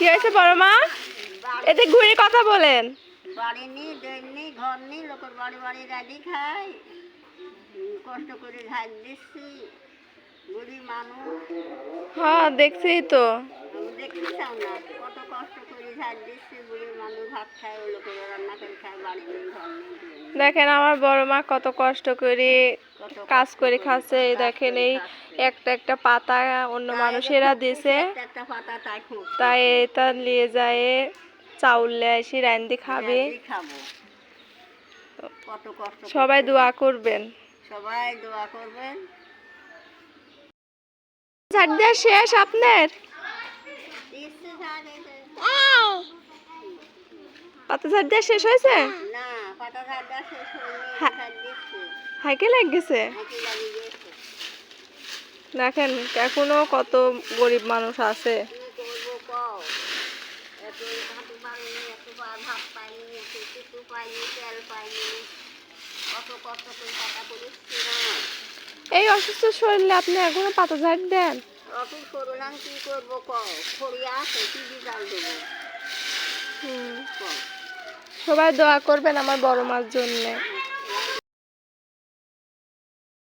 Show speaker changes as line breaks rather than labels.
কি হয়েছে বড় মা? এতে ঘুরে কথা বলেন।
বাড়ি নেই, দেন নেই, ঘর নেই, লোকের বাড়ি বাড়ি রাজি খাই, কষ্ট করে ঝাঁট দিচ্ছি, গরিব মানুষ।
হ্যাঁ দেখছি তো।
আমি দেখতে চাও না কত কষ্ট করে ঝাঁট দিচ্ছি, গরিব মানুষ ভাত খায়, ওই লোকের রান্না করে খায়, বাড়ি নেই, ঘর নেই, দেন নেই।
দেখেন আমার বড় মা কত কষ্ট করে
কত
কাজ
কষ্ট
করে
করে
খাচ্ছে।
কাজ
দেখেন
করে
এই
খাচ্ছে।
একটা একটা পাতা অন্য
তাই
মানুষেরা দিছে,
একটা একটা পাতা তাই খুঁজছে,
তাই এটা নিয়ে যায় চাউল এসে রান্দি খাবে।
রাজি খাবো। কত কষ্ট
সবাই
করতেছে।
দোয়া করবেন।
সবাই দোয়া করবেন।
ঝাড় দেওয়া শেষ আপনার?
দিচ্ছি ঝাঁট এসে।
পাতা ঝাড় দেওয়া শেষ হয়েছে?
না, পাতা ঝাঁট দেওয়া শেষ হয়নি,
হ্যাঁ।
ঝাঁট দিচ্ছি।
হাইকে লেগে গেছে।
নাকি লাগিয়ে গেছে।
দেখেন এখনো কত গরিব মানুষ আছে।
কি করবো কও? এত হাঁটু পাইনি, এত ভাত পাইনি, এত কিছু পাইনি, তেল পাইনি, কত কষ্ট করে টাকা করেছি না।
এই অসুস্থ শরীরে আপনি এখনো পাতা ঝাড় দেন?
অফিস করলাম, কি করবো কও? খড়িয়া আছে, কি বিজাল দেবো কও?
সবাই দোয়া করবেন আমার বড় মার জন্যে।